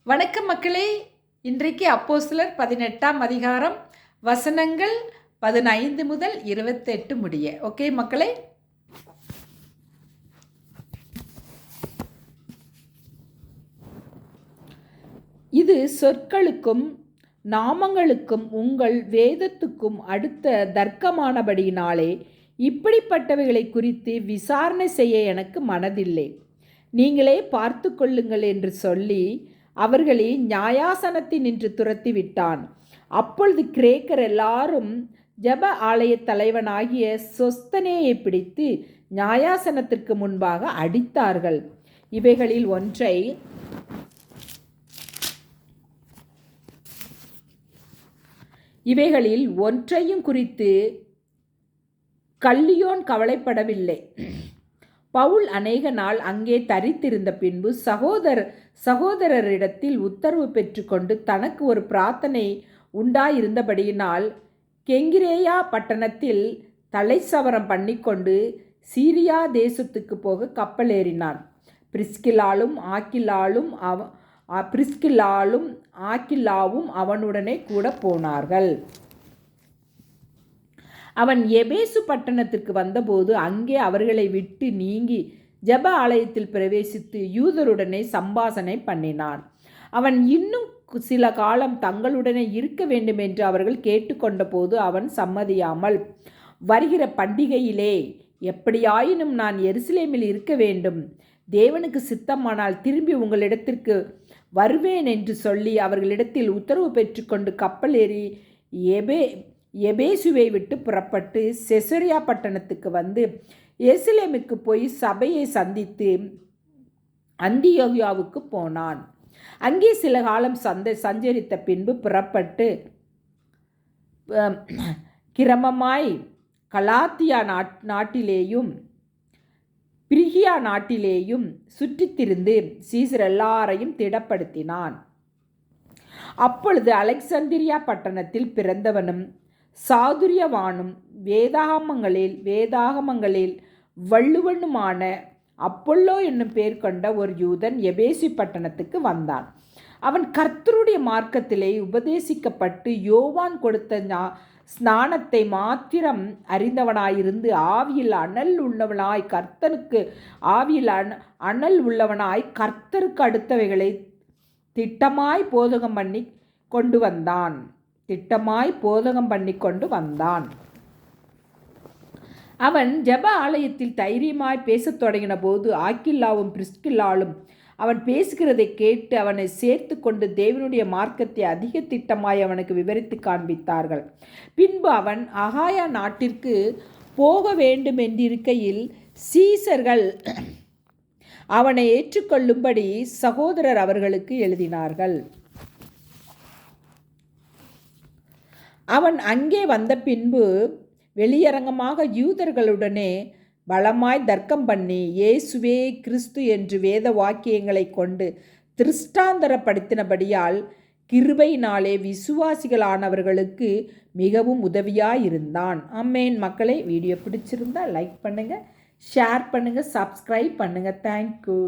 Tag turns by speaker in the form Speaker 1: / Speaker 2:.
Speaker 1: வணக்கம் மக்களே. இன்றைக்கு அப்போஸ்தலர் 18ஆம் அதிகாரம் வசனங்கள் 15 முதல் 28 முடிய. ஓகே மக்களே. இது சொற்களுக்கும் நாமங்களுக்கும் உங்கள் வேதத்துக்கும் அடுத்த தர்க்கமானபடியினாலே இப்படிப்பட்டவைகளை குறித்து விசாரணை செய்ய எனக்கு மனதில்லை. நீங்களே பார்த்து கொள்ளுங்கள் என்று சொல்லி அவர்களை நியாயாசனத்தினின்று துரத்தி விட்டான். அப்பொழுது கிரேக்கர் எல்லாரும் ஜப ஆலய தலைவனாகிய சொஸ்தனேயை பிடித்து நியாயாசனத்திற்கு முன்பாக அடித்தார்கள். இவைகளில் ஒன்றையும் குறித்து கல்லியோன் கவலைப்படவில்லை. பவுல் அநேக நாள் அங்கே தரித்திருந்த பின்பு சகோதரரிடத்தில் உத்தரவு பெற்றுக்கொண்டு தனக்கு ஒரு பிரார்த்தனை உண்டாயிருந்தபடியினால் கெங்கிரேயா பட்டணத்தில் தலைச்சவரம் பண்ணிக்கொண்டு சீரியா தேசத்துக்கு போக கப்பல் ஏறினான். பிரிஸ்கில்லாவும் ஆக்கில்லாவும் அவனுடனே கூட போனார்கள். அவன் எபேசு பட்டணத்திற்கு வந்தபோது அங்கே அவர்களை விட்டு நீங்கி ஜப ஆலயத்தில் பிரவேசித்து யூதருடனே சம்பாஷணை பண்ணினான். அவன் இன்னும் சில காலம் தங்களுடனே இருக்க வேண்டும் என்று அவர்கள் கேட்டுக்கொண்ட போது அவன் சம்மதியாமல், வருகிற பண்டிகையிலே எப்படியாயினும் நான் எருசலேமில் இருக்க வேண்டும், தேவனுக்கு சித்தமானால் திரும்பி உங்களிடத்திற்கு வருவேன் என்று சொல்லி அவர்களிடத்தில் உத்தரவு பெற்றுக்கொண்டு கப்பல் ஏறி எபேசுவை விட்டு புறப்பட்டு செசரியா பட்டணத்துக்கு வந்து எருசலேமுக்கு போய் சபையை சந்தித்து அந்தியோகியாவுக்கு போனான். அங்கே சில காலம் சஞ்சரித்த பின்பு புறப்பட்டு கிரமமாய் கலாத்தியா நாட்டிலேயும் பிரிகியா நாட்டிலேயும் சுற்றித்திருந்து சீசர் எல்லாரையும் திடப்படுத்தினான். அப்பொழுது அலெக்சந்திரியா பட்டணத்தில் பிறந்தவனும் சாதுரியவானும் வேதாகமங்களில் வள்ளுவனுமான அப்பொல்லோ என்னும் பேர் கொண்ட ஒரு யூதன் எபேசு பட்டணத்துக்கு வந்தான். அவன் கர்த்தருடைய மார்க்கத்திலே உபதேசிக்கப்பட்டு யோவான் கொடுத்த ஸ்நானத்தை மாத்திரம் அறிந்தவனாயிருந்து ஆவியில் அனல் உள்ளவனாய் கர்த்தருக்கு அடுத்தவைகளை திட்டமாய் போதகம் பண்ணி கொண்டு வந்தான். அவன் ஜப ஆலயத்தில் தைரியமாய் பேசத் தொடங்கின போது ஆக்கில்லாவும் பிரிஸ்கில்லாலும் அவன் பேசுகிறதை கேட்டு அவனை சேர்த்து கொண்டு தேவனுடைய மார்க்கத்தை அதிக திட்டமாய் அவனுக்கு விவரித்து காண்பித்தார்கள். பின்பு அவன் அகாயா நாட்டிற்கு போக வேண்டும் என்றிருக்கையில் சீசர்கள் அவனை ஏற்றுக்கொள்ளும்படி சகோதரர் அவர்களுக்கு எழுதினார்கள். அவன் அங்கே வந்த பின்பு வெளியரங்கமாக யூதர்களுடனே பலமாய் தர்க்கம் பண்ணி இயேசுவே கிறிஸ்து என்று வேத வாக்கியங்களை கொண்டு திருஷ்டாந்தரப்படுத்தினபடியால் கிருபையினாலே விசுவாசிகளானவர்களுக்கு மிகவும் உதவியாயிருந்தான். ஆமென். மக்களே, வீடியோ பிடிச்சிருந்தா லைக் பண்ணுங்கள், ஷேர் பண்ணுங்கள், சப்ஸ்கிரைப் பண்ணுங்கள். தேங்க்யூ.